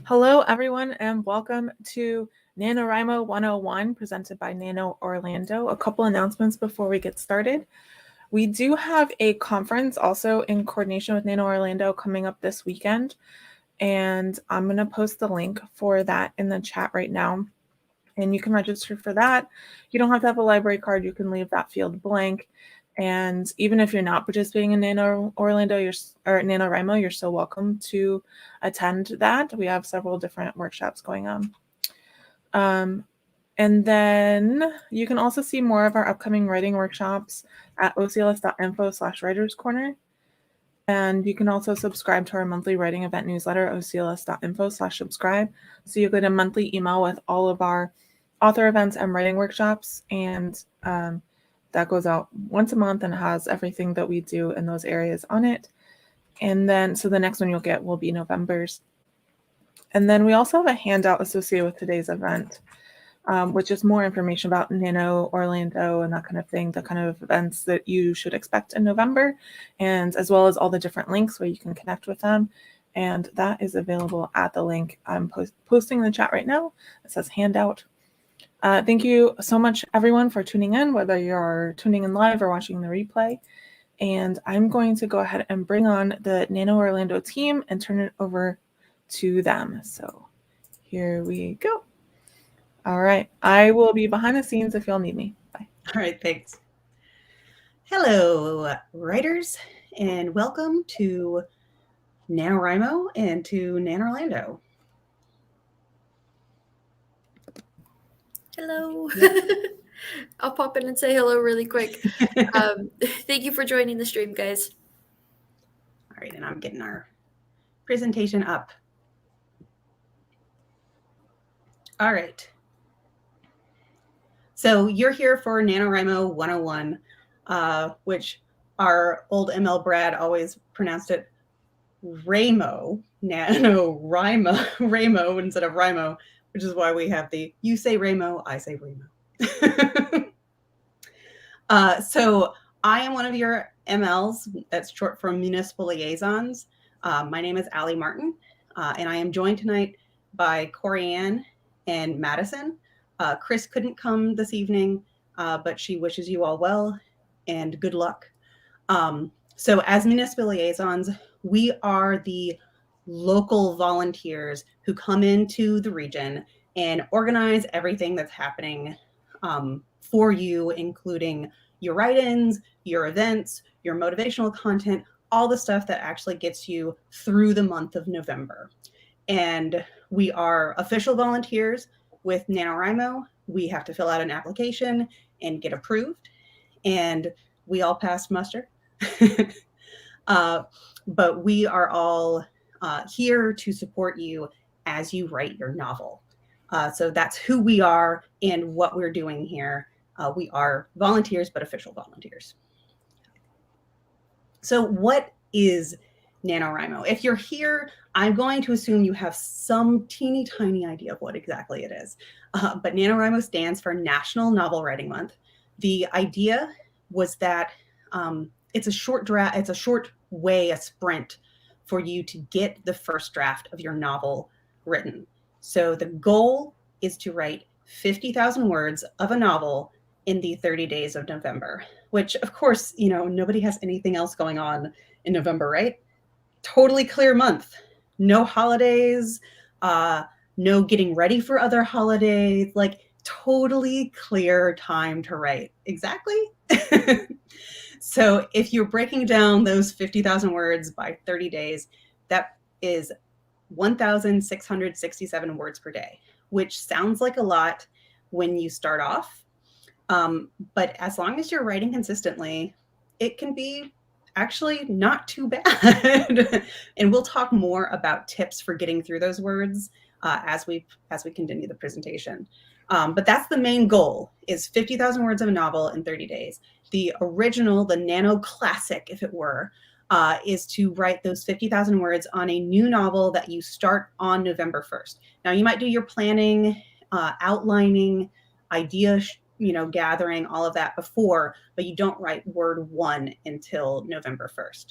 Hello, everyone, and welcome to NaNoWriMo 101, presented by NaNOrlando. A couple announcements before we get started. We do have a conference also in coordination with NaNOrlando coming up this weekend, and I'm going to post the link for that in the chat right now. And you can register for that. You don't have to have a library card. You can leave that field blank. And even if you're not participating in NaNoRlando or NaNoWriMo, you're still welcome to attend that. We have several different workshops going on. And then you can also see more of our upcoming writing workshops at ocls.info/writers corner. And you can also subscribe to our monthly writing event newsletter, ocls.info/subscribe. So you'll get a monthly email with all of our author events and writing workshops. And that goes out once a month and has everything that we do in those areas on it. And then, so the next one you'll get will be November's. And then we also have a handout associated with today's event, which is more information about NaNoRlando and that kind of thing, the kind of events that you should expect in November, and as well as all the different links where you can connect with them. And that is available at the link I'm posting in the chat right now. It says handout. Thank you so much, everyone, for tuning in, whether you're tuning in live or watching the replay. And I'm going to go ahead and bring on the NaNoRlando team and turn it over to them. So here we go. All right. I will be behind the scenes if you'll need me. Bye. All right. Thanks. Hello, writers, and welcome to NaNoWriMo and to NaNoRlando. Hello. I'll pop in and say hello really quick. Thank you for joining the stream, guys. All right, and I'm getting our presentation up. All right. So you're here for NaNoWriMo 101, which our old ML Brad always pronounced it Ramo, NaNoWriMo instead of Rimo, which is why we have the you say Ramo, I say Ramo. So I am one of your MLs, that's short for Municipal Liaisons. My name is Allie Martin, and I am joined tonight by Corianne and Madison. Chris couldn't come this evening, but she wishes you all well and good luck. So as Municipal Liaisons, we are the local volunteers who come into the region and organize everything that's happening for you, including your write-ins, your events, your motivational content, all the stuff that actually gets you through the month of November. And we are official volunteers with NaNoWriMo. We have to fill out an application and get approved, and we all passed muster. But we are all here to support you as you write your novel. So that's who we are and what we're doing here. We are volunteers, but official volunteers. So what is NaNoWriMo? If you're here, I'm going to assume you have some teeny tiny idea of what exactly it is. But NaNoWriMo stands for National Novel Writing Month. The idea was that it's a short way, a sprint for you to get the first draft of your novel written. So the goal is to write 50,000 words of a novel in the 30 days of November, which of course, you know, nobody has anything else going on in November, right? Totally clear month. No holidays, no getting ready for other holidays, like totally clear time to write. Exactly. So if you're breaking down those 50,000 words by 30 days, that is 1,667 words per day, which sounds like a lot when you start off. But as long as you're writing consistently, it can be actually not too bad. And we'll talk more about tips for getting through those words as we continue the presentation. But that's the main goal, is 50,000 words of a novel in 30 days. The original, the Nano Classic, if it were, is to write those 50,000 words on a new novel that you start on November 1st. Now, you might do your planning, outlining, idea gathering, all of that before, but you don't write word one until November 1st.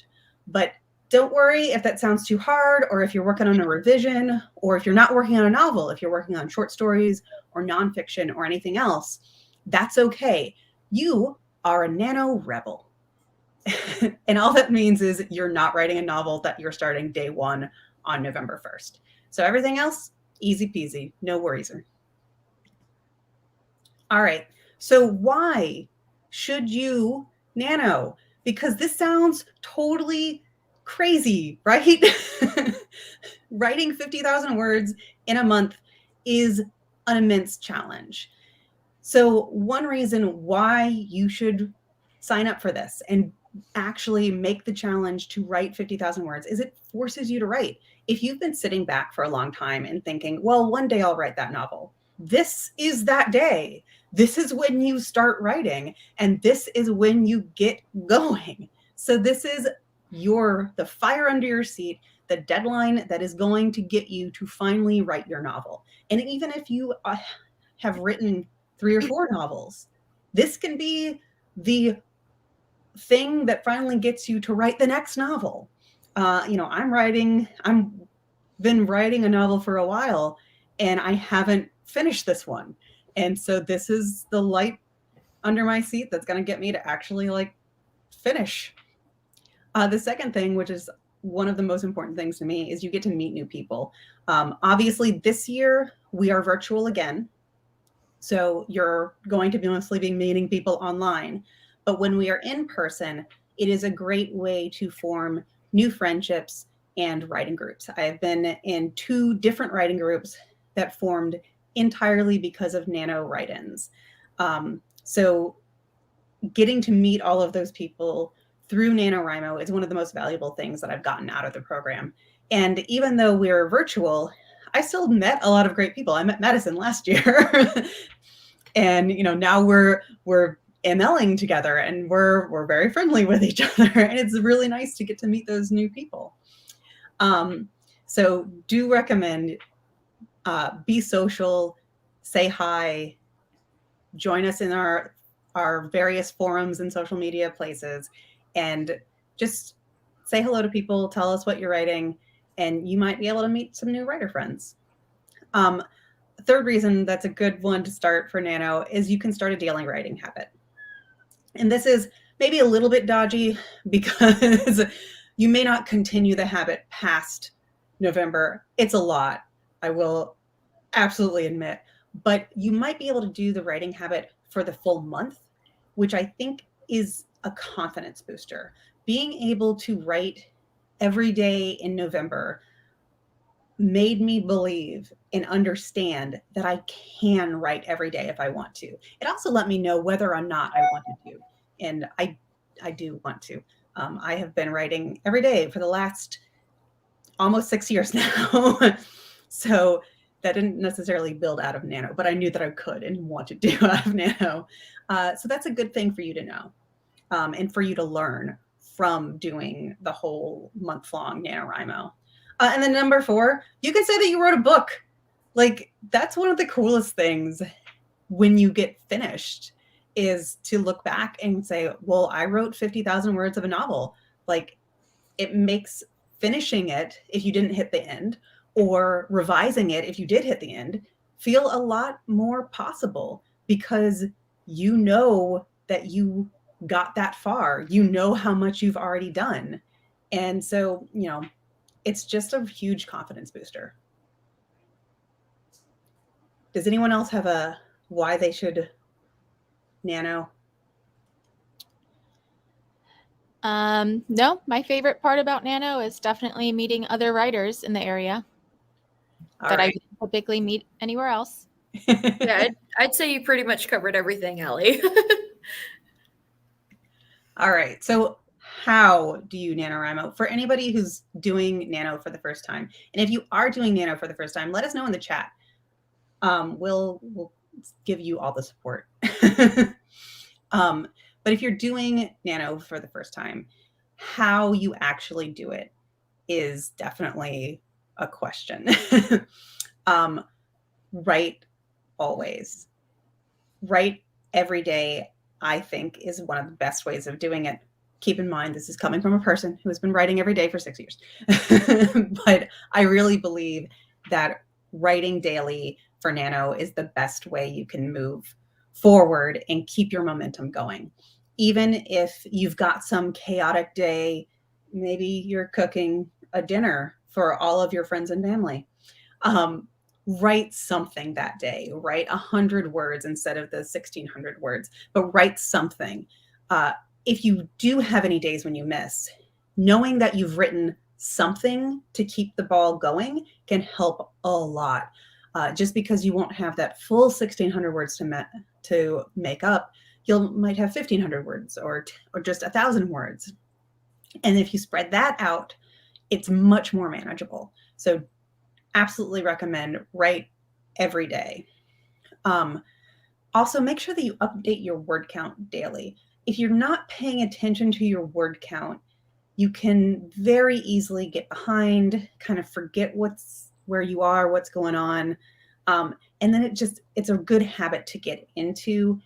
But Don't worry if that sounds too hard, or if you're working on a revision, or if you're not working on a novel, if you're working on short stories or nonfiction or anything else, that's okay. You are a nano rebel. And all that means is you're not writing a novel that you're starting day one on November 1st. So everything else, easy peasy, no worries. All right. So why should you nano? Because this sounds totally crazy, right? Writing 50,000 words in a month is an immense challenge. So one reason why you should sign up for this and actually make the challenge to write 50,000 words is it forces you to write. If you've been sitting back for a long time and thinking, well, one day I'll write that novel, this is that day. This is when you start writing, and this is when you get going. So this is the fire under your seat, the deadline that is going to get you to finally write your novel. And even if you have written 3 or 4 novels, this can be the thing that finally gets you to write the next novel. I've been writing a novel for a while, and I haven't finished this one. And so this is the light under my seat that's going to get me to actually finish. The second thing, which is one of the most important things to me, is you get to meet new people. Obviously, this year we are virtual again. So you're going to be mostly be meeting people online. But when we are in person, it is a great way to form new friendships and writing groups. I have been in 2 different writing groups that formed entirely because of NaNoWriMos. So getting to meet all of those people through NaNoWriMo is one of the most valuable things that I've gotten out of the program. And even though we're virtual, I still met a lot of great people. I met Madison last year. And now we're MLing together, and we're very friendly with each other. And it's really nice to get to meet those new people. So do recommend be social, say hi, join us in our various forums and social media places, and just say hello to people, tell us what you're writing, and you might be able to meet some new writer friends. Third reason that's a good one to start for Nano is you can start a daily writing habit. And this is maybe a little bit dodgy because you may not continue the habit past November. It's a lot, I will absolutely admit, but you might be able to do the writing habit for the full month, which I think is a confidence booster. Being able to write every day in November made me believe and understand that I can write every day if I want to. It also let me know whether or not I wanted to. And I do want to. I have been writing every day for the last almost 6 years now. So that didn't necessarily build out of Nano, but I knew that I could and wanted to do out of Nano. So that's a good thing for you to know, and for you to learn from doing the whole month-long NaNoWriMo. And then number 4, you can say that you wrote a book. Like, that's one of the coolest things when you get finished, is to look back and say, well, I wrote 50,000 words of a novel. Like, it makes finishing it, if you didn't hit the end, or revising it if you did hit the end, feel a lot more possible, because you know that you got that far. You know how much you've already done. And so, it's just a huge confidence booster. Does anyone else have a why they should Nano? No, my favorite part about Nano is definitely meeting other writers in the area that I wouldn't typically meet anywhere else. Yeah, I'd say you pretty much covered everything, Allie. All right. So how do you NaNoWriMo? For anybody who's doing Nano for the first time, and if you are doing Nano for the first time, let us know in the chat. We'll give you all the support. But if you're doing Nano for the first time, how you actually do it is definitely a question. Write always. Write every day, I think, is one of the best ways of doing it. keep in mind, this is coming from a person who has been writing every day for 6 years. But I really believe that writing daily for Nano is the best way you can move forward and keep your momentum going. Even if you've got some chaotic day, maybe you're cooking a dinner for all of your friends and family. Write something that day. Write 100 words instead of the 1,600 words, but write something. If you do have any days when you miss, knowing that you've written something to keep the ball going can help a lot. Just because you won't have that full 1,600 words to make up, you might have 1,500 words or just 1,000 words. And if you spread that out, it's much more manageable. So absolutely recommend write every day. Also, make sure that you update your word count daily. If you're not paying attention to your word count, you can very easily get behind, kind of forget where you are, what's going on. And then it's a good habit to get into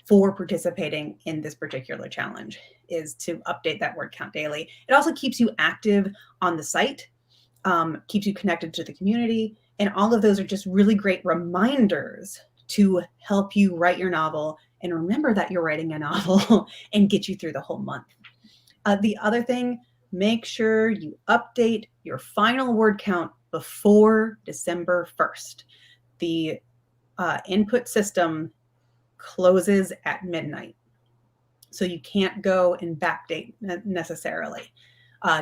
for participating in this particular challenge, is to update that word count daily. It also keeps you active on the site, keeps you connected to the community, and all of those are just really great reminders to help you write your novel and remember that you're writing a novel and get you through the whole month. The other thing, make sure you update your final word count before December 1st. The input system closes at midnight, so you can't go and backdate necessarily.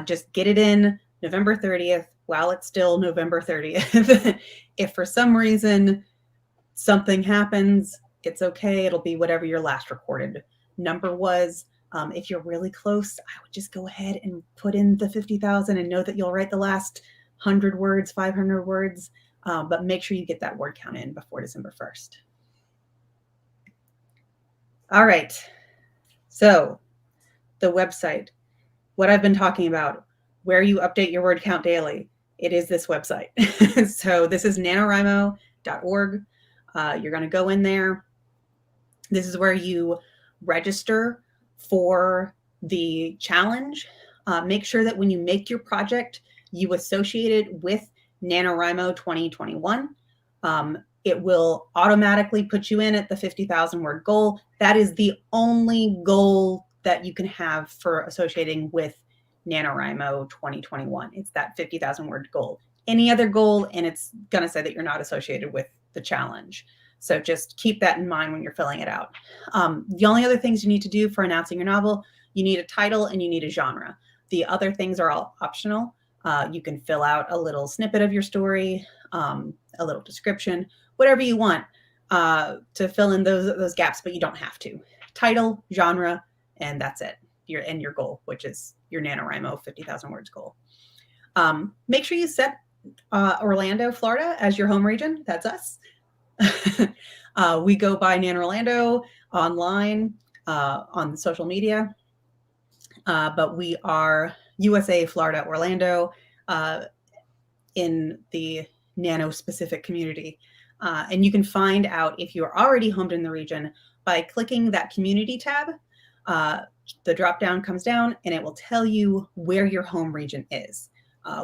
Just get it in November 30th while it's still November 30th. If for some reason something happens, it's okay. It'll be whatever your last recorded number was. If you're really close, I would just go ahead and put in the 50,000 and know that you'll write the last 100 words, 500 words, but make sure you get that word count in before December 1st. All right, so the website, what I've been talking about, where you update your word count daily, it is this website. So this is NaNoWriMo.org. You're going to go in there. This is where you register for the challenge. Make sure that when you make your project, you associate it with NaNoWriMo 2021. It will automatically put you in at the 50,000 word goal. That is the only goal that you can have for associating with NaNoWriMo 2021. It's that 50,000 word goal. Any other goal, and it's going to say that you're not associated with the challenge. So just keep that in mind when you're filling it out. The only other things you need to do for announcing your novel, you need a title and you need a genre. The other things are all optional. You can fill out a little snippet of your story, a little description, whatever you want to fill in those gaps, but you don't have to. Title, genre, and that's it. Your goal, which is your NaNoWriMo 50,000 words goal. Make sure you set Orlando, Florida as your home region. That's us. We go by NaNOrlando online on social media, but we are USA, Florida, Orlando in the Nano specific community. And you can find out if you are already homed in the region by clicking that community tab. The drop down comes down and it will tell you where your home region is.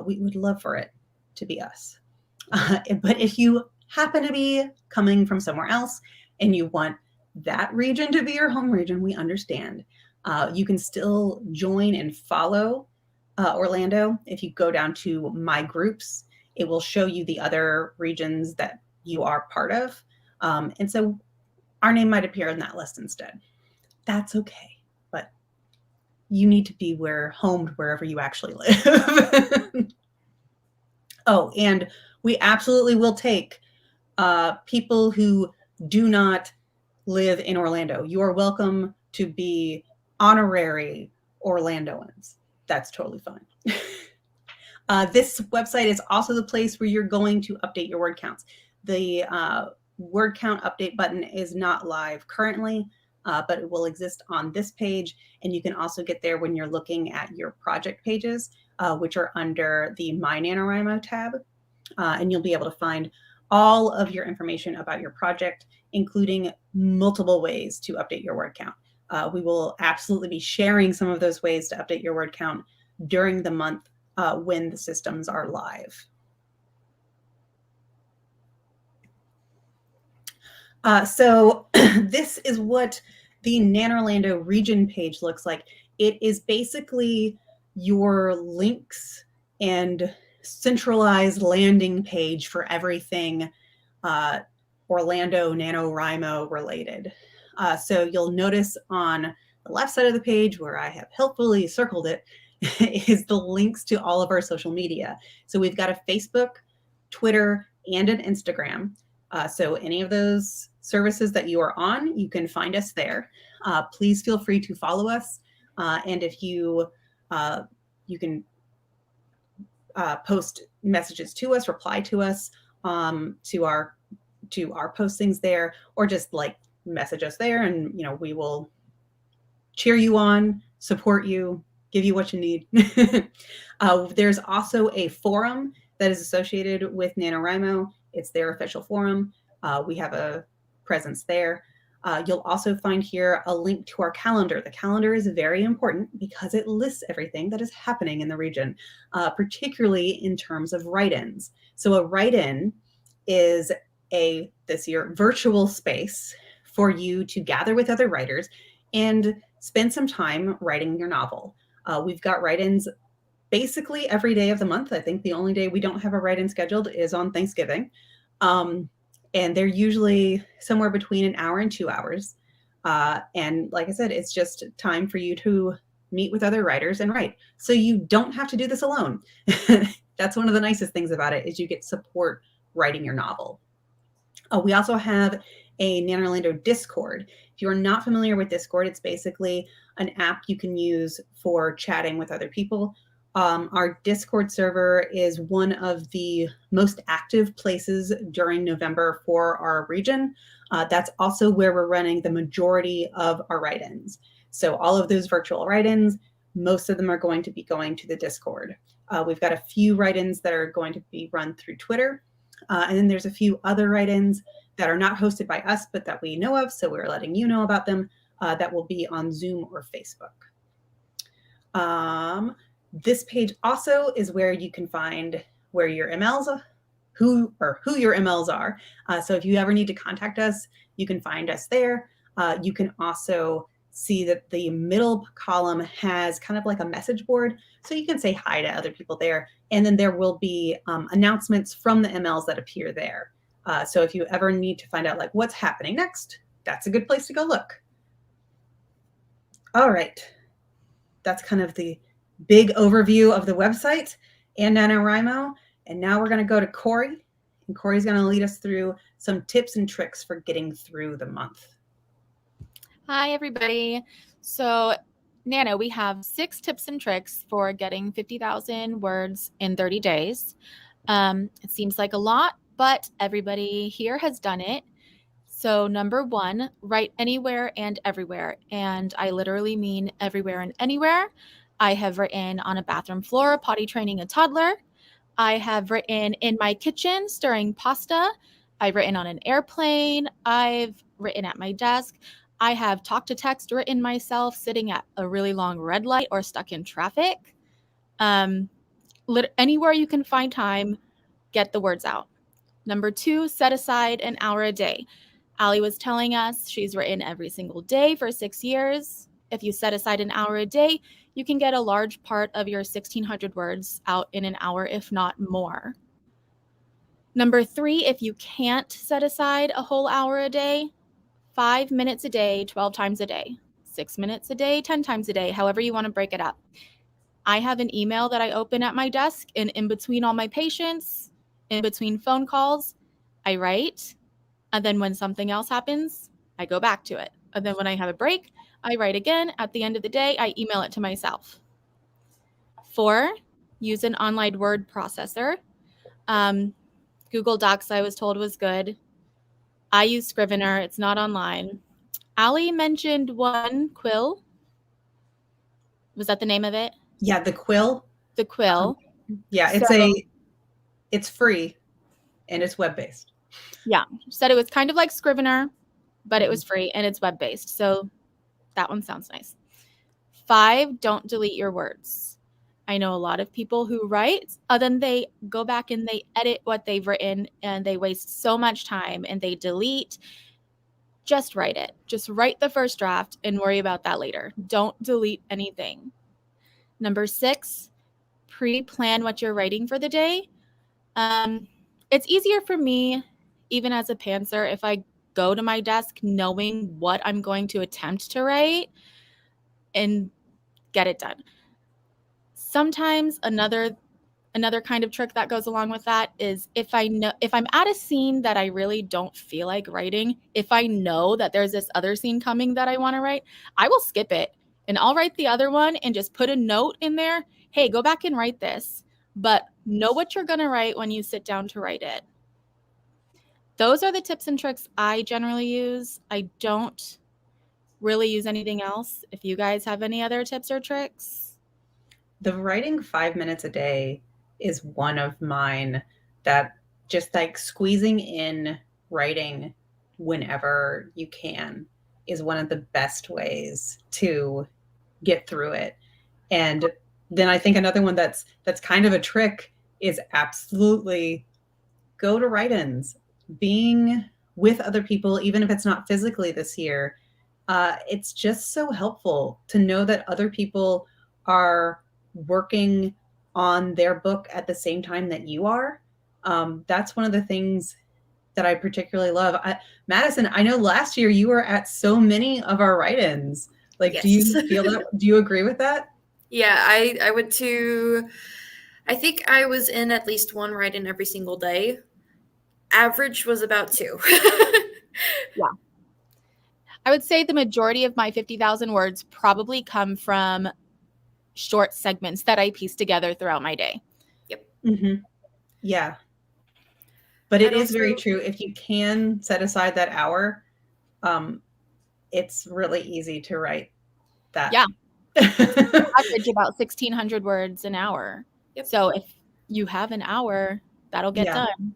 We would love for it to be us. But if you happen to be coming from somewhere else and you want that region to be your home region, we understand. You can still join and follow Orlando. If you go down to My Groups, it will show you the other regions that you are part of. And so our name might appear in that list instead. That's okay. But you need to be homed wherever you actually live. Oh, and we absolutely will take people who do not live in Orlando. You are welcome to be honorary Orlandoans. That's totally fine. This website is also the place where you're going to update your word counts. The word count update button is not live currently, but it will exist on this page. And you can also get there when you're looking at your project pages, which are under the My NaNoWriMo tab. And you'll be able to find all of your information about your project, including multiple ways to update your word count. We will absolutely be sharing some of those ways to update your word count during the month when the systems are live. So this is what the NaNoRlando region page looks like. It is basically your links and centralized landing page for everything Orlando NaNoWriMo related. So you'll notice on the left side of the page where I have helpfully circled it is the links to all of our social media. So we've got a Facebook, Twitter, and an Instagram. So any of those services that you are on, you can find us there. Please feel free to follow us. And if you can post messages to us, reply to us to our postings there, or just like message us there, and we will cheer you on, support you, give you what you need. There's also a forum that is associated with NaNoWriMo. It's their official forum. We have a presence there. You'll also find here a link to our calendar. The calendar is very important because it lists everything that is happening in the region, particularly in terms of write-ins. So a write-in is this year virtual space for you to gather with other writers and spend some time writing your novel. We've got write-ins basically every day of the month. I think the only day we don't have a write-in scheduled is on Thanksgiving. And they're usually somewhere between an hour and 2 hours. And like I said, it's just time for you to meet with other writers and write. So you don't have to do this alone. That's one of the nicest things about it, is you get support writing your novel. We also have a NaNoRlando Discord. If you're not familiar with Discord, it's basically an app you can use for chatting with other people. Our Discord server is one of the most active places during November for our region. That's also where we're running the majority of our write-ins. So all of those virtual write-ins, most of them are going to be going to the Discord. We've got a few write-ins that are going to be run through Twitter. And then there's a few other write-ins that are not hosted by us, but that we know of. So we're letting you know about them. That will be on Zoom or Facebook. This page also is where you can find where your MLs, who your MLs are. So if you ever need to contact us, you can find us there. You can also see that the middle column has kind of like a message board. So you can say hi to other people there. And then there will be announcements from the MLs that appear there. So if you ever need to find out like what's happening next, that's a good place to go look. All right. That's kind of the big overview of the website and NaNoWriMo. And now we're going to go to Corey. And Corey's going to lead us through some tips and tricks for getting through the month. Hi, everybody. So, Nano, we have 6 tips and tricks for getting 50,000 words in 30 days. It seems like a lot, but everybody here has done it. So number 1, write anywhere and everywhere. And I literally mean everywhere and anywhere. I have written on a bathroom floor, potty training a toddler. I have written in my kitchen, stirring pasta. I've written on an airplane. I've written at my desk. I have talk to text written myself sitting at a really long red light or stuck in traffic. Anywhere you can find time, get the words out. Number 2, set aside an hour a day. Allie was telling us she's written every single day for 6 years. If you set aside an hour a day, you can get a large part of your 1,600 words out in an hour, if not more. Number 3, if you can't set aside a whole hour a day, 5 minutes a day, 12 times a day, 6 minutes a day, 10 times a day, however you want to break it up. I have an email that I open at my desk, and in between all my patients, in between phone calls, I write. And then when something else happens, I go back to it. And then when I have a break, I write again. At the end of the day, I email it to myself. 4, use an online word processor. Google Docs, I was told, was good. I use Scrivener. It's not online. Allie mentioned one, Quill. Was that the name of it? Yeah, the Quill. The Quill. Yeah, it's free and it's web-based. Yeah, said it was kind of like Scrivener, but it was free and it's web-based. So That one sounds nice. 5, don't delete your words. I know a lot of people who write, then they go back and they edit what they've written and they waste so much time and they delete. Just write it. Just write the first draft and worry about that later. Don't delete anything. Number 6, pre-plan what you're writing for the day. It's easier for me, even as a pantser, if I go to my desk knowing what I'm going to attempt to write and get it done. Sometimes another kind of trick that goes along with that is if I'm at a scene that I really don't feel like writing, if I know that there's this other scene coming that I want to write, I will skip it and I'll write the other one and just put a note in there. Hey, go back and write this, but know what you're going to write when you sit down to write it. Those are the tips and tricks I generally use. I don't really use anything else. If you guys have any other tips or tricks. The writing 5 minutes a day is one of mine, that just like squeezing in writing whenever you can is one of the best ways to get through it. And then I think another one that's kind of a trick is absolutely go to write-ins. Being with other people, even if it's not physically this year, it's just so helpful to know that other people are working on their book at the same time that you are. That's one of the things that I particularly love. Madison, I know last year you were at so many of our write-ins. Like, Yes. Do you feel that? Do you agree with that? Yeah, I went to, I think I was in at least one write-in every single day. Average was about 2. Yeah. I would say the majority of my 50,000 words probably come from short segments that I piece together throughout my day. Yep. Mm-hmm. Yeah. But it And is very also- true. If you can set aside that hour, it's really easy to write that. Yeah. Average about 1,600 words an hour. Yep. So if you have an hour, that'll get Yeah. done.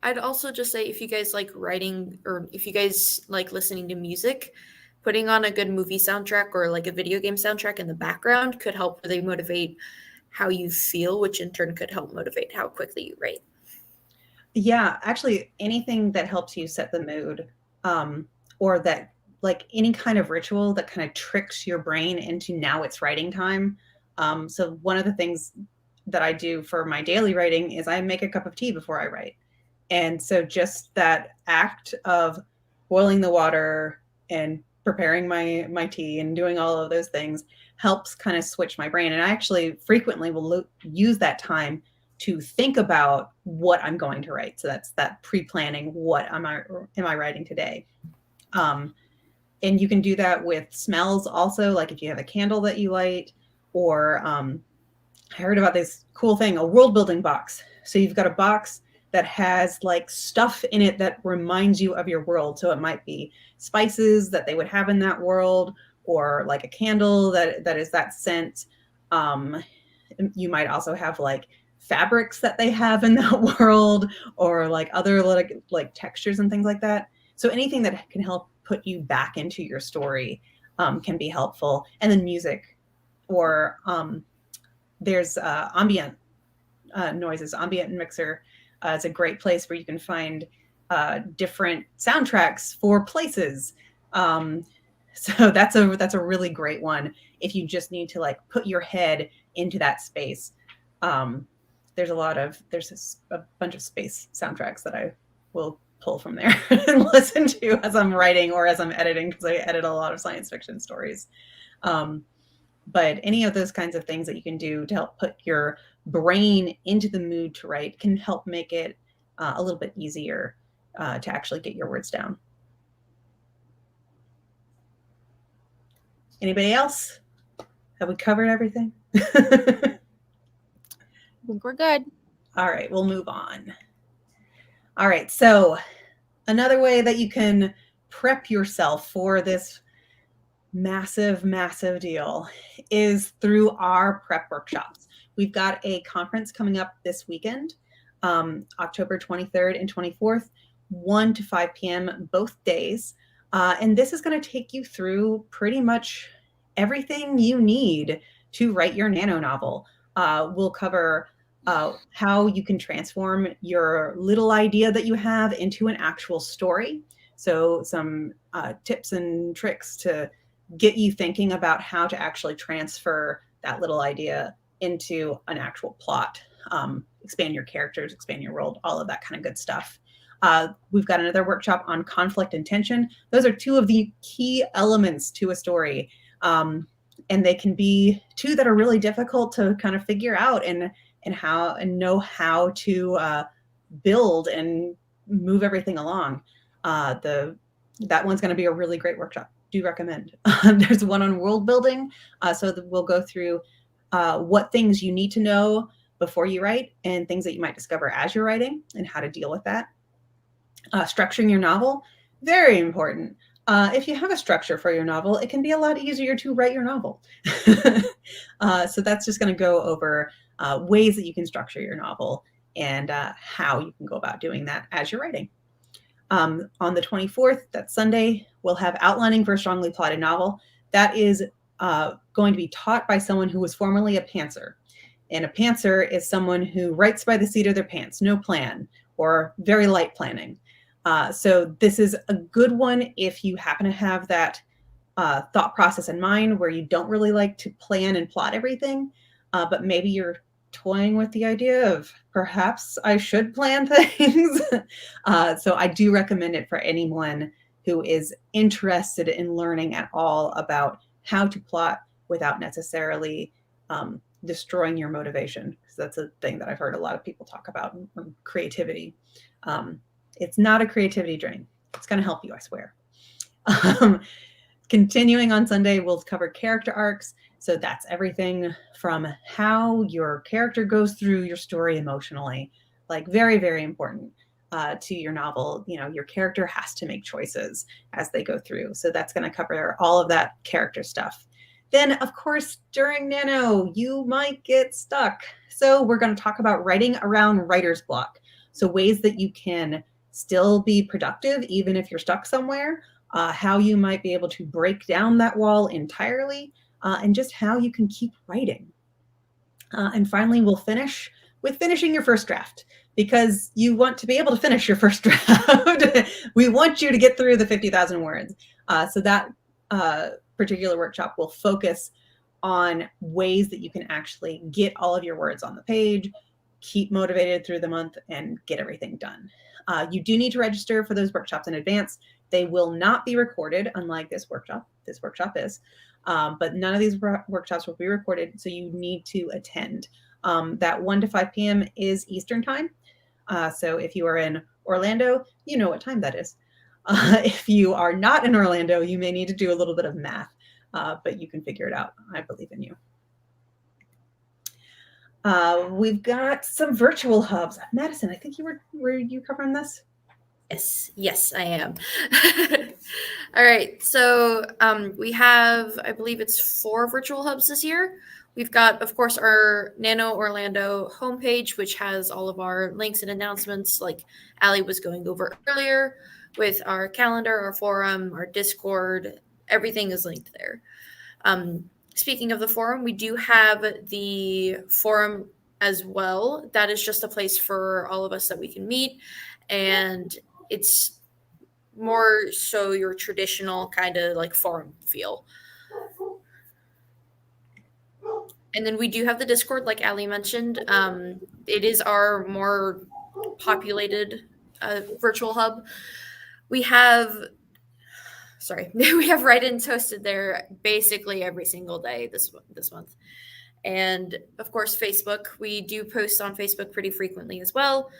I'd also just say if you guys like writing or if you guys like listening to music, putting on a good movie soundtrack or like a video game soundtrack in the background could help really motivate how you feel, which in turn could help motivate how quickly you write. Yeah, actually, anything that helps you set the mood, or that like any kind of ritual that kind of tricks your brain into now it's writing time. So one of the things that I do for my daily writing is I make a cup of tea before I write. And so just that act of boiling the water and preparing my tea and doing all of those things helps kind of switch my brain. And I actually frequently will use that time to think about what I'm going to write. So that's that pre-planning, what am I writing today? And you can do that with smells also, like if you have a candle that you light, or I heard about this cool thing, a world building box. So you've got a box that has like stuff in it that reminds you of your world. So it might be spices that they would have in that world, or like a candle that is that scent. You might also have like fabrics that they have in that world, or like other like textures and things like that. So anything that can help put you back into your story can be helpful. And then music, or there's ambient noises, ambient mixer. It's a great place where you can find different soundtracks for places. So that's a really great one if you just need to like put your head into that space. There's a bunch of space soundtracks that I will pull from there and listen to as I'm writing or as I'm editing, because I edit a lot of science fiction stories. But any of those kinds of things that you can do to help put your brain into the mood to write can help make it a little bit easier to actually get your words down. Anybody else? Have we covered everything? I think we're good. All right, we'll move on. All right, so another way that you can prep yourself for this massive, massive deal is through our prep workshops. We've got a conference coming up this weekend, October 23rd and 24th, 1 to 5 p.m. both days. And this is going to take you through pretty much everything you need to write your nano novel. We'll cover how you can transform your little idea that you have into an actual story. So some tips and tricks to get you thinking about how to actually transfer that little idea into an actual plot, expand your characters, expand your world, all of that kind of good stuff. We've got another workshop on conflict and tension. Those are two of the key elements to a story. And they can be two that are really difficult to kind of figure out and know how to build and move everything along. That one's going to be a really great workshop. Do recommend. There's one on world building. So we'll go through what things you need to know before you write and things that you might discover as you're writing and how to deal with that. Structuring your novel, very important. If you have a structure for your novel, it can be a lot easier to write your novel. So that's just going to go over ways that you can structure your novel and how you can go about doing that as you're writing. On the 24th, that's Sunday, we'll have outlining for a strongly plotted novel. That is going to be taught by someone who was formerly a pantser. And a pantser is someone who writes by the seat of their pants, no plan, or very light planning. So this is a good one if you happen to have that thought process in mind where you don't really like to plan and plot everything, but maybe you're toying with the idea of perhaps I should plan things. So I do recommend it for anyone who is interested in learning at all about how to plot without necessarily destroying your motivation, because that's a thing that I've heard a lot of people talk about, creativity. It's not a creativity drain. It's going to help you, I swear. Continuing on Sunday, we'll cover character arcs. So that's everything from how your character goes through your story emotionally, like very, very important to your novel. You know, your character has to make choices as they go through. So that's going to cover all of that character stuff. Then, of course, during Nano, you might get stuck. So we're going to talk about writing around writer's block. So ways that you can still be productive, even if you're stuck somewhere, how you might be able to break down that wall entirely, and just how you can keep writing. And finally, we'll finish with finishing your first draft, because you want to be able to finish your first draft. We want you to get through the 50,000 words. So that particular workshop will focus on ways that you can actually get all of your words on the page, keep motivated through the month, and get everything done. You do need to register for those workshops in advance. They will not be recorded, unlike this workshop. This workshop is. But none of these workshops will be recorded, so you need to attend. That 1 to 5 p.m. is Eastern time. So if you are in Orlando, you know what time that is. If you are not in Orlando, you may need to do a little bit of math, but you can figure it out. I believe in you. We've got some virtual hubs. Madison, I think were you covering this? Yes, I am. All right, so we have, I believe it's 4 virtual hubs this year. We've got, of course, our NaNoRlando homepage, which has all of our links and announcements, like Allie was going over earlier, with our calendar, our forum, our Discord. Everything is linked there. Speaking of the forum, we do have the forum as well. That is just a place for all of us that we can meet, and it's more so your traditional kind of like forum feel. And then we do have the Discord, like Allie mentioned. It is our more populated virtual hub. We have write-ins hosted there basically every single day this month. And of course, Facebook. We do post on Facebook pretty frequently as well.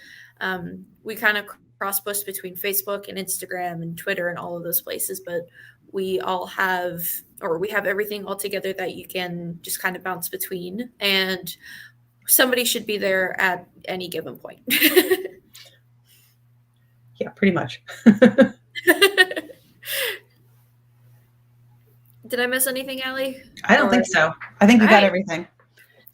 We kind of cross-post between Facebook and Instagram and Twitter and all of those places, but we have everything all together that you can just kind of bounce between, and somebody should be there at any given point. Yeah, pretty much. Did I miss anything, Allie? I don't think so. I think you got everything.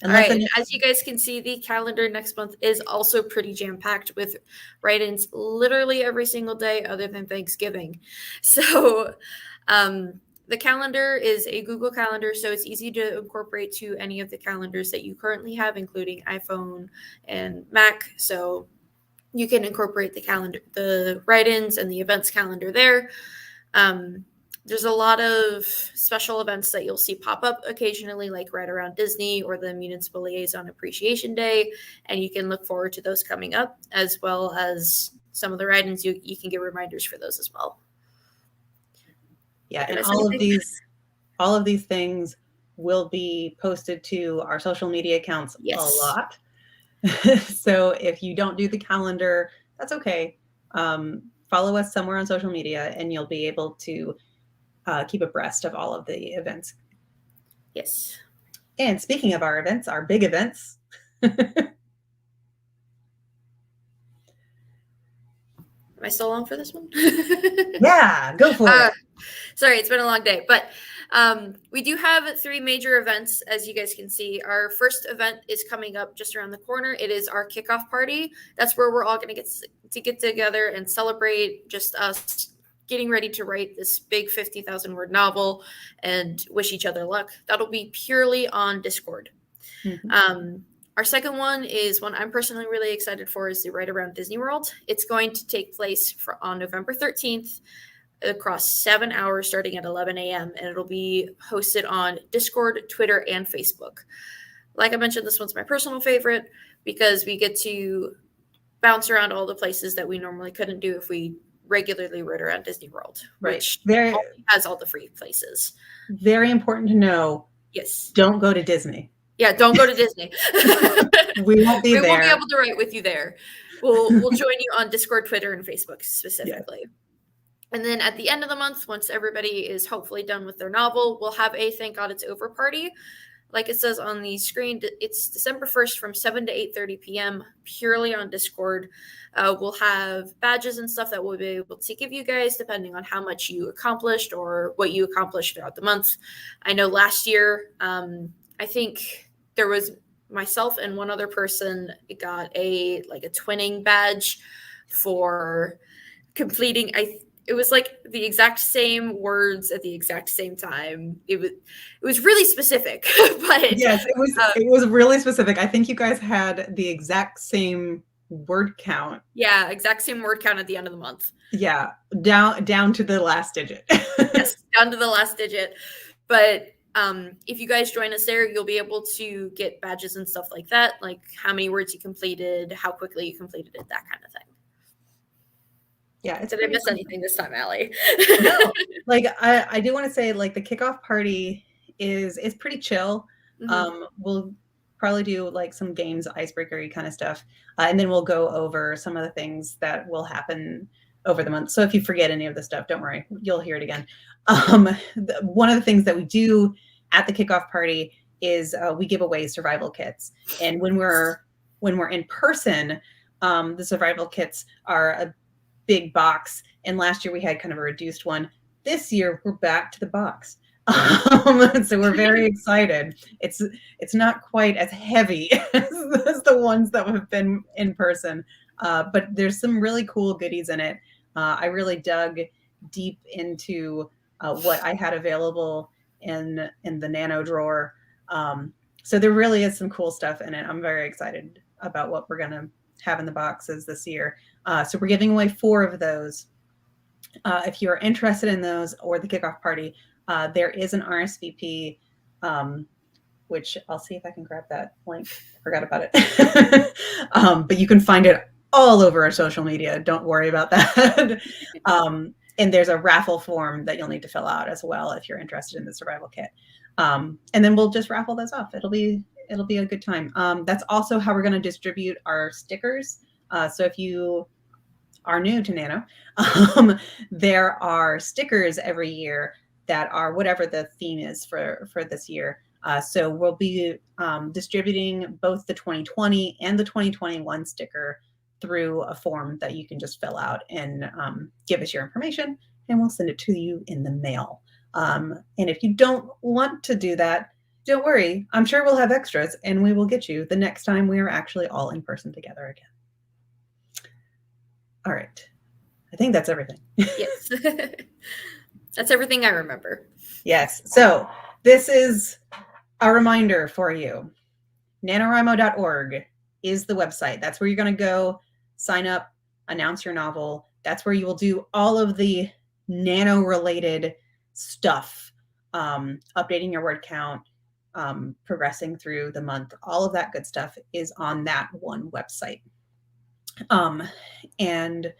All right, as you guys can see, the calendar next month is also pretty jam-packed with write-ins literally every single day other than Thanksgiving. So the calendar is a Google Calendar, so it's easy to incorporate to any of the calendars that you currently have, including iPhone and Mac. So you can incorporate the calendar, the write-ins and the events calendar there. There's a lot of special events that you'll see pop up occasionally, like right around Disney or the Municipal Liaison Appreciation Day, and you can look forward to those coming up, as well as some of the write-ins. You can get reminders for those as well. Yeah, and all of these things will be posted to our social media accounts a lot. So if you don't do the calendar, that's okay. Follow us somewhere on social media, and you'll be able to keep abreast of all of the events. Yes. And speaking of our events, our big events. Am I still on for this one? Yeah, go for it. Sorry, it's been a long day, but we do have 3 major events, as you guys can see. Our first event is coming up just around the corner. It is our kickoff party. That's where we're all going to get together and celebrate just us getting ready to write this big 50,000 word novel and wish each other luck. That'll be purely on Discord. Mm-hmm. Our second one is one I'm personally really excited for, is the Right Around Disney World. It's going to take place on November 13th across 7 hours starting at 11 a.m. and it'll be hosted on Discord, Twitter, and Facebook. Like I mentioned, this one's my personal favorite because we get to bounce around all the places that we normally couldn't do if we regularly rode around Disney World, which has all the free places. Very important to know. Yes. Don't go to Disney. Yeah, don't go to Disney. We won't be there. We won't be able to write with you there. We'll join you on Discord, Twitter, and Facebook specifically. Yeah. And then at the end of the month, once everybody is hopefully done with their novel, we'll have a Thank God It's Over party. Like it says on the screen, it's December 1st from 7 to 8:30 p.m. purely on Discord. We'll have badges and stuff that we'll be able to give you guys depending on how much you accomplished or what you accomplished throughout the month. I know last year, I think there was myself and one other person got a twinning badge for completing. It was like the exact same words at the exact same time. It was really specific, but yes, it was really specific. I think you guys had the exact same word count. Yeah, exact same word count at the end of the month. Yeah, down to the last digit. Yes, down to the last digit. But if you guys join us there, you'll be able to get badges and stuff like that, like how many words you completed, how quickly you completed it, that kind of thing. Yeah. Did I miss anything this time, Allie? No. I do want to say, the kickoff party is pretty chill. Mm-hmm. We'll probably do some games, icebreaker-y kind of stuff. And then we'll go over some of the things that will happen over the month. So if you forget any of the stuff, don't worry, you'll hear it again. One of the things that we do at the kickoff party is we give away survival kits. And when we're in person, the survival kits are a big box, and last year we had kind of a reduced one. This year we're back to the box, so we're very excited. It's not quite as heavy as the ones that have been in person, but there's some really cool goodies in it. I really dug deep into what I had available in the Nano drawer, so there really is some cool stuff in it. I'm very excited about what we're gonna have in the boxes this year. So we're giving away 4 of those. If you're interested in those or the kickoff party, there is an RSVP, which I'll see if I can grab that link. I forgot about it. But you can find it all over our social media. Don't worry about that. And there's a raffle form that you'll need to fill out as well if you're interested in the survival kit. And then we'll just raffle those off. It'll be a good time. That's also how we're going to distribute our stickers. So if you are new to Nano, there are stickers every year that are whatever the theme is for this year. So we'll be distributing both the 2020 and the 2021 sticker through a form that you can just fill out and give us your information, and we'll send it to you in the mail. And if you don't want to do that, Don't worry. I'm sure we'll have extras, and we will get you the next time we are actually all in person together again. All right. I think that's everything. Yes. That's everything I remember. Yes. So this is a reminder for you. NaNoWriMo.org is the website. That's where you're going to go, sign up, announce your novel. That's where you will do all of the nano-related stuff, updating your word count, progressing through the month. All of that good stuff is on that one website. And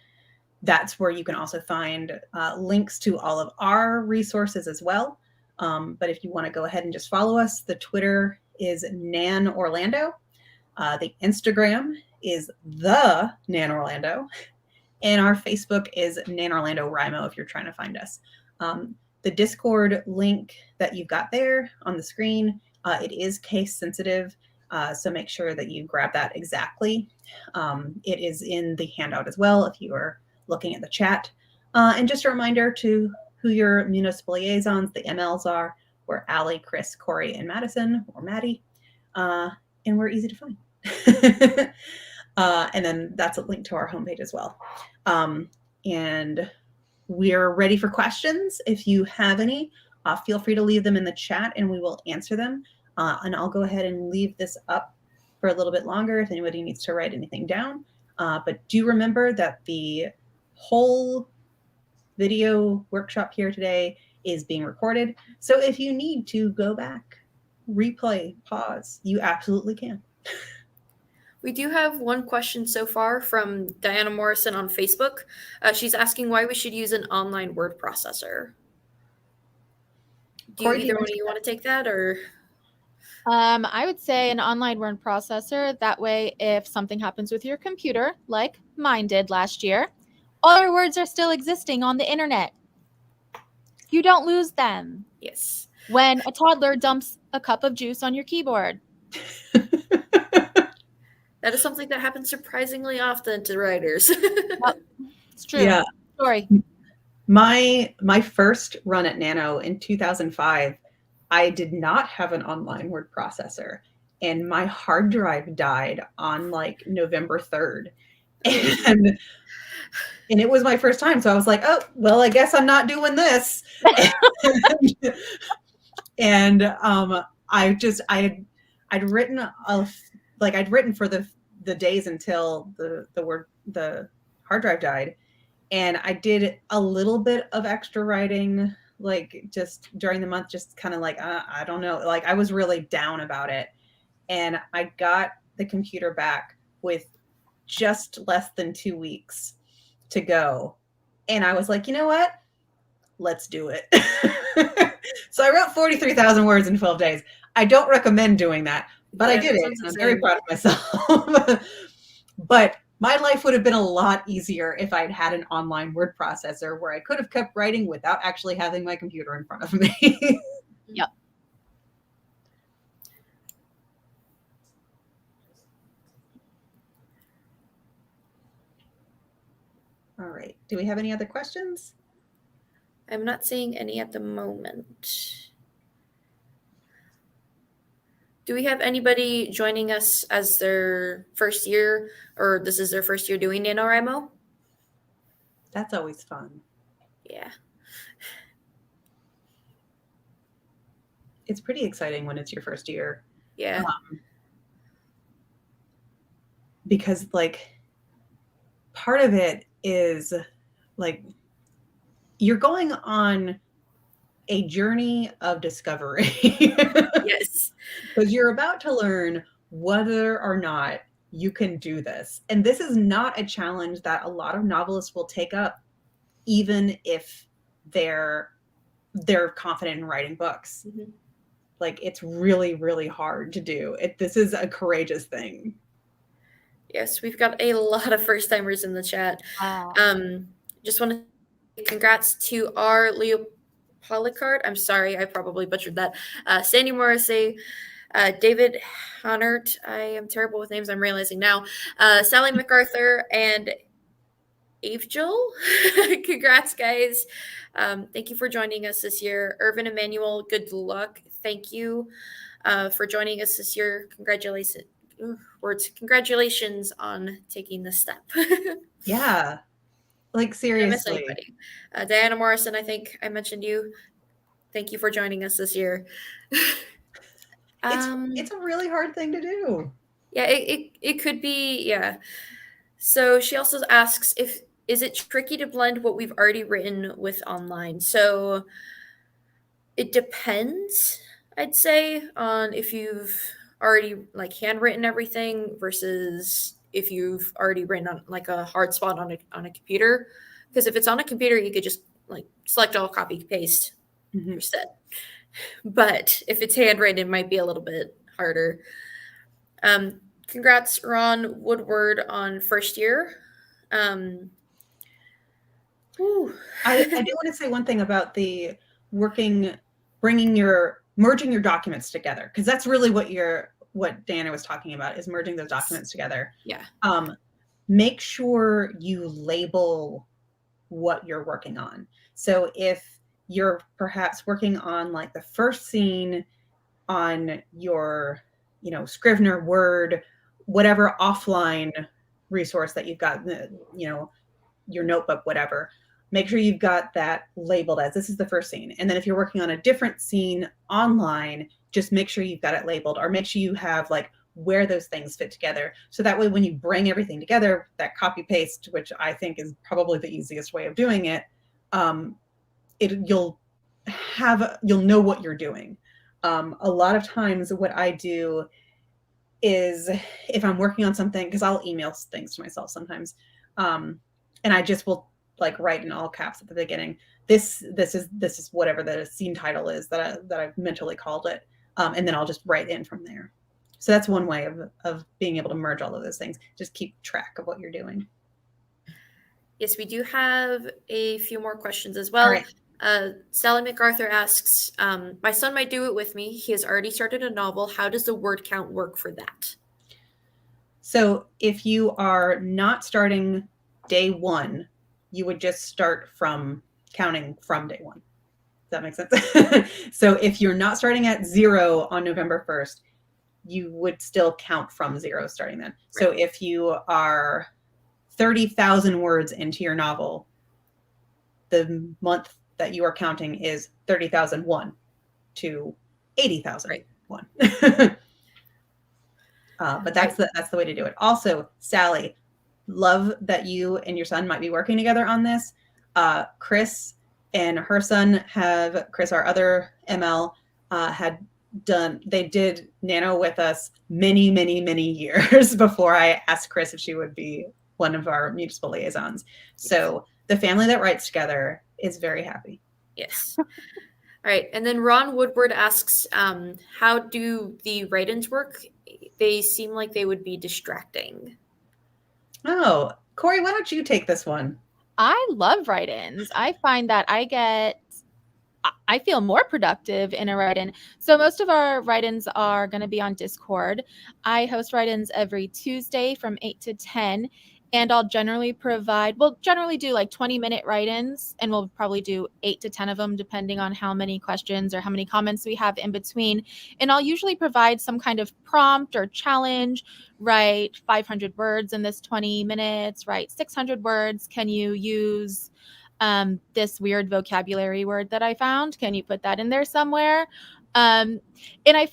that's where you can also find links to all of our resources as well. But if you want to go ahead and just follow us, the Twitter is NaNOrlando. The Instagram is the NaNOrlando. And our Facebook is NaNoRlando if you're trying to find us. The Discord link that you've got there on the screen, it is case sensitive. So make sure that you grab that exactly. It is in the handout as well if you are looking at the chat. And just a reminder to who your municipal liaisons, the MLs are. We're Allie, Chris, Corey, and Madison, or Maddie. And we're easy to find. And then that's a link to our homepage as well. And we're ready for questions. If you have any, feel free to leave them in the chat and we will answer them. And I'll go ahead and leave this up for a little bit longer if anybody needs to write anything down. But do remember that the whole video workshop here today is being recorded. So if you need to go back, replay, pause, you absolutely can. We do have one question so far from Diana Morrison on Facebook. She's asking why we should use an online word processor. Do either one of you want to take that, or? I would say an online word processor. That way, if something happens with your computer, like mine did last year, all your words are still existing on the internet. You don't lose them. Yes. When a toddler dumps a cup of juice on your keyboard. That is something that happens surprisingly often to writers. Well, it's true. Yeah. Story. My first run at Nano in 2005, I did not have an online word processor, and my hard drive died on like November 3rd. And it was my first time. So I was like, oh, well, I guess I'm not doing this. And I'd written I'd written for the days until the hard drive died. And I did a little bit of extra writing, like just during the month, just kind of like, I don't know. Like I was really down about it. And I got the computer back with just less than 2 weeks to go. And I was like, you know what? Let's do it. So I wrote 43,000 words in 12 days. I don't recommend doing that, but I did it. I'm very proud of myself. But my life would have been a lot easier if I'd had an online word processor where I could have kept writing without actually having my computer in front of me. Yep. All right. Do we have any other questions? I'm not seeing any at the moment. Do we have anybody joining us as their first year, or this is their first year doing NaNoWriMo? That's always fun. Yeah. It's pretty exciting when it's your first year. Yeah. Because like part of it is like you're going on a journey of discovery. Yes. Because you're about to learn whether or not you can do this. And this is not a challenge that a lot of novelists will take up, even if they're confident in writing books. Mm-hmm. Like it's really, really hard to do. This is a courageous thing. Yes, we've got a lot of first timers in the chat. Wow. Just want to say congrats to our Leo Polycard. I'm sorry, I probably butchered that. Sandy Morrissey, David Honnert. I am terrible with names, I'm realizing now. Sally MacArthur, and Avgil. Congrats, guys. Thank you for joining us this year. Irvin Emmanuel, good luck. Thank you for joining us this year. Congratulations on taking this step. Yeah. Like, Did I miss seriously. anybody? Diana Morrison, I think I mentioned you. Thank you for joining us this year. It's a really hard thing to do. Yeah, it could be, yeah. So she also asks, is it tricky to blend what we've already written with online? So it depends, I'd say, on if you've already like handwritten everything versus if you've already written on like a hard spot on a computer. Because if it's on a computer, you could just like select all, copy, paste, you're set. But if it's handwritten, it might be a little bit harder. Congrats, Ron Woodward, on first year. I do want to say one thing about the merging your documents together, because that's really what Diana was talking about, is merging those documents together. Yeah. Make sure you label what you're working on. So if you're perhaps working on like the first scene on your, Scrivener, Word, whatever offline resource that you've got, your notebook, whatever, make sure you've got that labeled as this is the first scene. And then if you're working on a different scene online, just make sure you've got it labeled, or make sure you have like where those things fit together. So that way, when you bring everything together, that copy paste, which I think is probably the easiest way of doing it, you'll know what you're doing. A lot of times what I do is, if I'm working on something, because I'll email things to myself sometimes, and I just will like write in all caps at the beginning, this is whatever the scene title is that I've mentally called it, and then I'll just write in from there. So that's one way of being able to merge all of those things. Just keep track of what you're doing. Yes, we do have a few more questions as well. All right. Sally MacArthur asks, my son might do it with me. He has already started a novel. How does the word count work for that? So if you are not starting day one, you would just start from counting from day one. Does that make sense? So if you're not starting at 0 on November 1st, you would still count from 0 starting then. Right. So if you are 30,000 words into your novel, the month that you are counting is 30,001 to 80,001. Right. But that's the way to do it. Also, Sally, love that you and your son might be working together on this. Chris and her son Chris, our other ML, they did Nano with us many, many, many years before I asked Chris if she would be one of our municipal liaisons. So the family that writes together is very happy. Yes. All right. And then Ron Woodward asks, how do the write-ins work? They seem like they would be distracting. Oh, Corey, why don't you take this one? I love write-ins. I find that I feel more productive in a write-in. So most of our write-ins are going to be on Discord. I host write-ins every Tuesday from 8 to 10. And we'll generally do like 20-minute write-ins, and we'll probably do 8 to 10 of them, depending on how many questions or how many comments we have in between. And I'll usually provide some kind of prompt or challenge. Write 500 words in this 20 minutes, write 600 words. Can you use this weird vocabulary word that I found? Can you put that in there somewhere? And I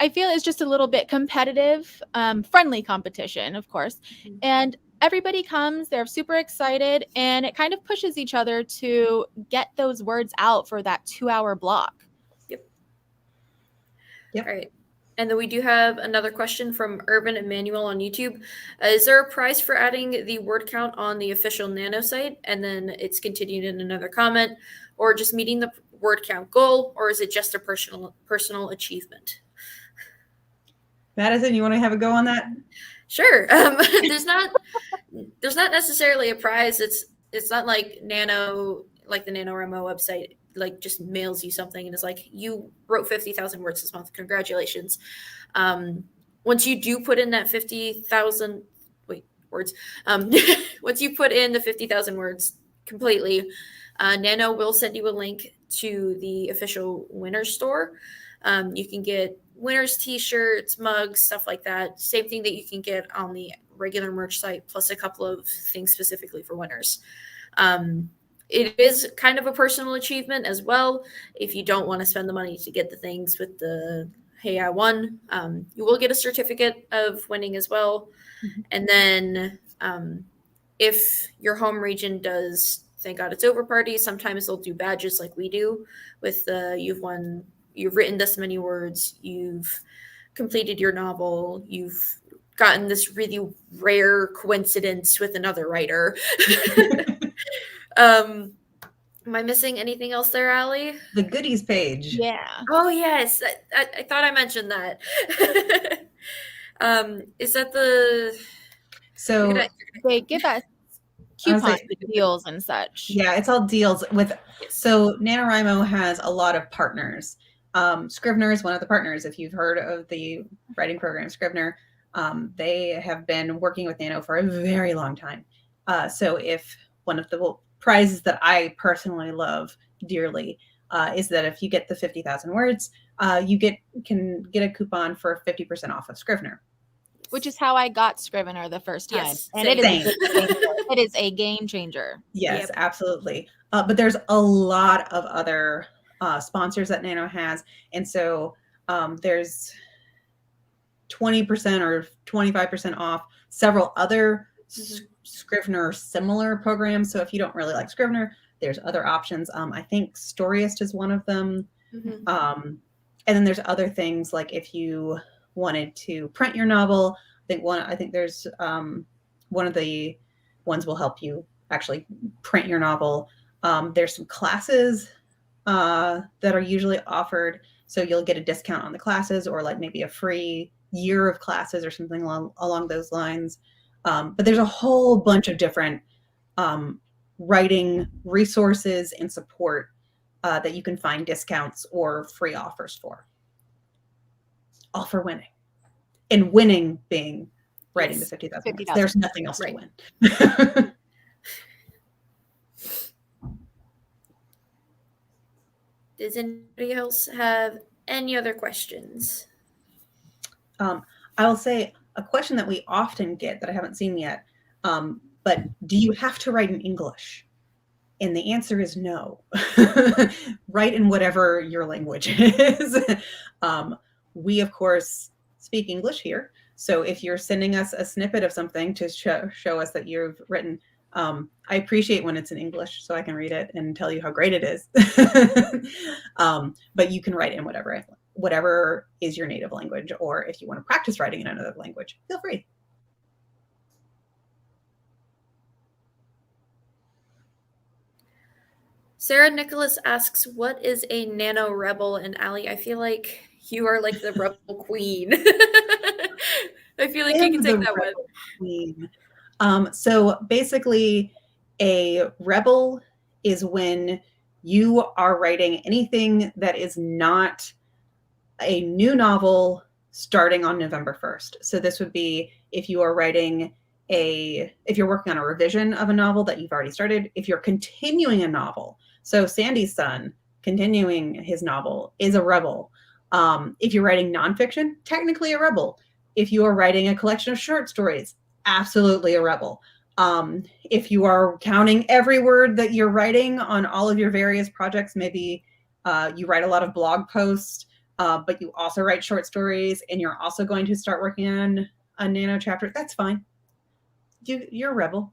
feel it's just a little bit competitive, friendly competition, of course. Mm-hmm. And everybody comes, they're super excited, and it kind of pushes each other to get those words out for that 2-hour block. Yep. All right. And then we do have another question from Urban Emmanuel on YouTube. Is there a prize for adding the word count on the official Nano site? And then it's continued in another comment, or just meeting the word count goal, or is it just a personal achievement? Madison, you want to have a go on that? Sure. There's not necessarily a prize. It's not like Nano, like the NaNoWriMo website, like just mails you something and is like, you wrote 50,000 words this month. Congratulations. Once you do put in that 50,000 words. Once you put in the 50,000 words completely, Nano will send you a link to the official Winners store. You can get Winners t-shirts, mugs, stuff like that. Same thing that you can get on the regular merch site, plus a couple of things specifically for Winners. It is kind of a personal achievement as well. If you don't want to spend the money to get the things with the hey, I won, you will get a certificate of winning as well. Mhm. And then if your home region does Thank God It's Over party, sometimes they'll do badges like we do with you've won, you've written this many words, you've completed your novel, you've gotten this really rare coincidence with another writer. Am I missing anything else there, Allie? The goodies page. Yeah. Oh yes, I thought I mentioned that. Is that the? So They give us coupons, deals, and such. yeah, it's all deals with. Yes. So NaNoWriMo has a lot of partners. Scrivener is one of the partners. If you've heard of the writing program Scrivener, they have been working with Nano for a very long time. So if one of the prizes that I personally love dearly is that if you get the 50,000 words, you can get a coupon for 50% off of Scrivener. Which is how I got Scrivener the first time. Yes, and same. it is a game changer. It is a game changer. Yes, Yep. absolutely. But there's a lot of other sponsors that Nano has. And so there's 20% or 25% off several other Scrivener similar programs. So if you don't really like Scrivener, there's other options. I think Storyist is one of them. Mhm. And then there's other things like if you wanted to print your novel, I think there's one of the ones will help you actually print your novel. There's some classes that are usually offered, so you'll get a discount on the classes or like maybe a free year of classes or something along those lines. But there's a whole bunch of different writing resources and support that you can find discounts or free offers for. All for winning. And winning being writing Yes. the 50,000 words. 50,000. There's nothing else Right. to win. Does anybody else have any other questions? I will say a question that we often get that I haven't seen yet, but do you have to write in English? And the answer is no. Write in whatever your language is. We, of course, speak English here. So if you're sending us a snippet of something to show us that you've written, I appreciate when it's in English so I can read it and tell you how great it is. But you can write in whatever is your native language, or if you want to practice writing in another language, feel free. Sarah Nicholas asks, what is a nano rebel? And Allie, I feel like you are like the rebel queen. I feel like you can take that one. Queen. So basically, a rebel is when you are writing anything that is not a new novel starting on November 1st. So this would be if you are writing if you're working on a revision of a novel that you've already started, if you're continuing a novel. So Sandy's son continuing his novel is a rebel. If you're writing nonfiction, technically a rebel. If you are writing a collection of short stories, absolutely a rebel. If you are counting every word that you're writing on all of your various projects, maybe you write a lot of blog posts, but you also write short stories and you're also going to start working on a nano chapter, that's fine. You're a rebel.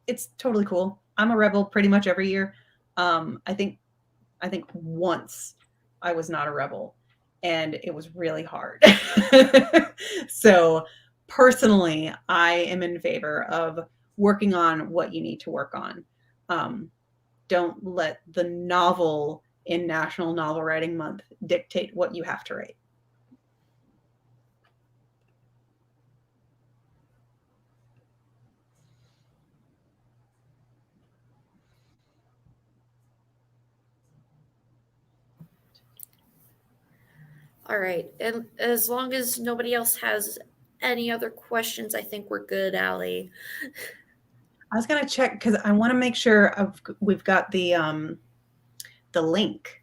It's totally cool. I'm a rebel pretty much every year. I think once I was not a rebel and it was really hard. So personally, I am in favor of working on what you need to work on. Don't let the novel in National Novel Writing Month dictate what you have to write. All right. And as long as nobody else has any other questions, I think we're good, Allie. I was gonna check because I want to make sure we've got the link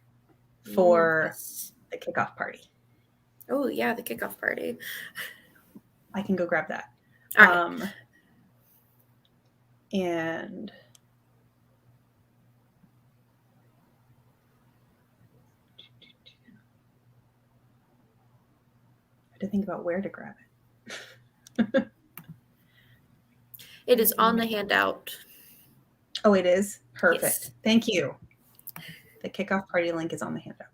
for Yes. the kickoff party. Oh yeah, the kickoff party. I can go grab that. All right. And I had to think about where to grab it. It is on the handout. Oh, it is? Perfect. Yes. Thank you. The kickoff party link is on the handout.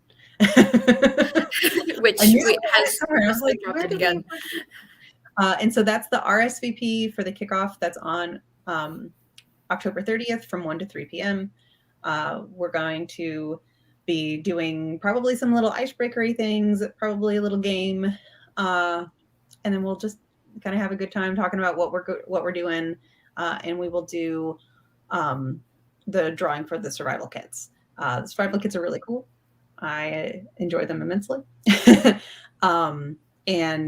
Which I knew it has I was like, dropped where it did again. And so that's the RSVP for the kickoff. That's on October 30th from 1 to 3 p.m. We're going to be doing probably some little icebreakery things, probably a little game, and then we'll just kind of have a good time talking about what we're doing, and we will do the drawing for the survival kits. The survival kits are really cool. I enjoy them immensely. And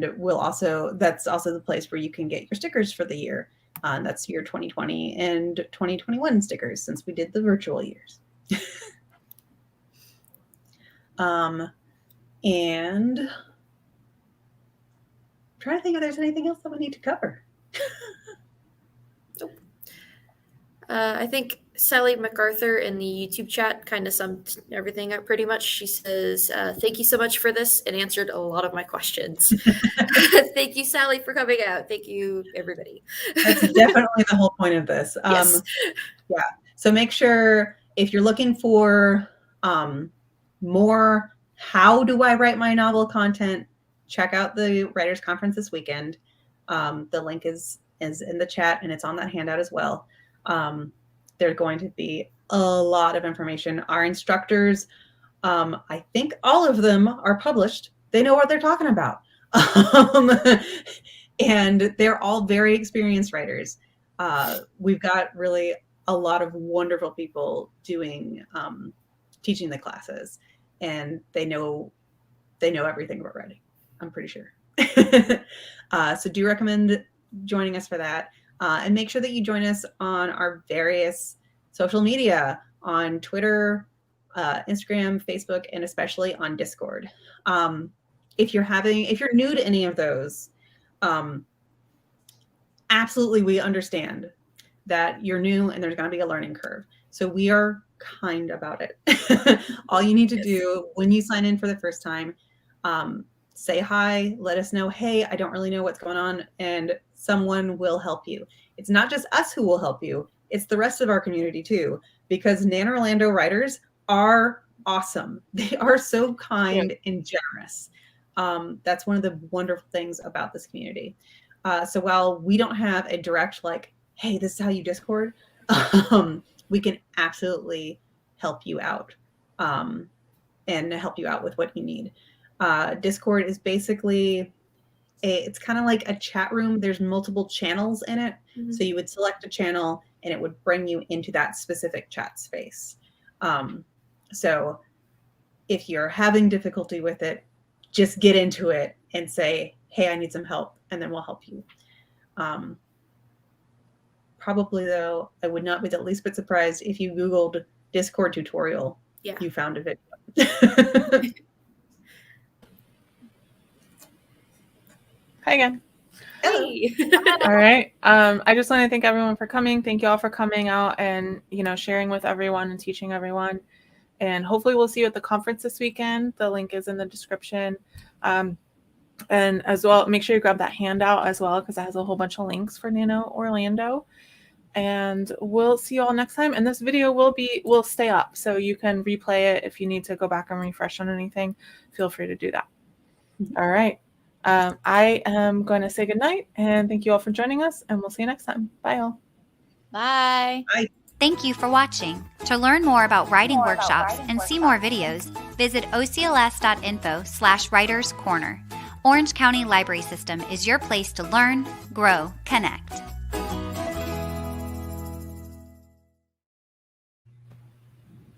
that's also the place where you can get your stickers for the year. That's year 2020 and 2021 stickers, since we did the virtual years. And I'm trying to think if there's anything else that we need to cover. Nope. I think Sally MacArthur in the YouTube chat kind of summed everything up pretty much. She says, thank you so much for this. It answered a lot of my questions. Thank you, Sally, for coming out. Thank you, everybody. That's definitely the whole point of this. Yes. Yeah. So make sure if you're looking for more how do I write my novel content, check out the Writers Conference this weekend. The link is in the chat, and it's on that handout as well. There's going to be a lot of information. Our instructors, I think all of them are published. They know what they're talking about. And they're all very experienced writers. We've got really a lot of wonderful people doing teaching the classes, and they know everything about writing, I'm pretty sure. So do recommend joining us for that. And make sure that you join us on our various social media, on Twitter, Instagram, Facebook, and especially on Discord. If you're new to any of those, absolutely, we understand that you're new and there's going to be a learning curve. So we are kind about it. All you need to do when you sign in for the first time, say hi, let us know, hey, I don't really know what's going on, and someone will help you. It's not just us who will help you, it's the rest of our community too, because NaNOrlando writers are awesome. They are so kind and generous. That's one of the wonderful things about this community. So while we don't have a direct like, hey, this is how you Discord, we can absolutely help you out and help you out with what you need. Discord is basically it's kind of like a chat room. There's multiple channels in it. Mm-hmm. So you would select a channel and it would bring you into that specific chat space. So if you're having difficulty with it, just get into it and say, hey, I need some help, and then we'll help you. Probably, though, I would not be the least bit surprised if you Googled Discord tutorial. Yeah. You found a video. Hi again. Hey. All right. I just want to thank everyone for coming. Thank you all for coming out and, sharing with everyone and teaching everyone. And hopefully we'll see you at the conference this weekend. The link is in the description. And as well, make sure you grab that handout as well, because it has a whole bunch of links for NaNoRlando. And we'll see you all next time. And this video will stay up, so you can replay it if you need to go back and refresh on anything. Feel free to do that. All right. I am going to say goodnight, and thank you all for joining us, and we'll see you next time. Bye all. Bye. Bye. Thank you for watching. To learn more about writing workshops and see more videos, visit ocls.info/writerscorner. Orange County Library System is your place to learn, grow, connect.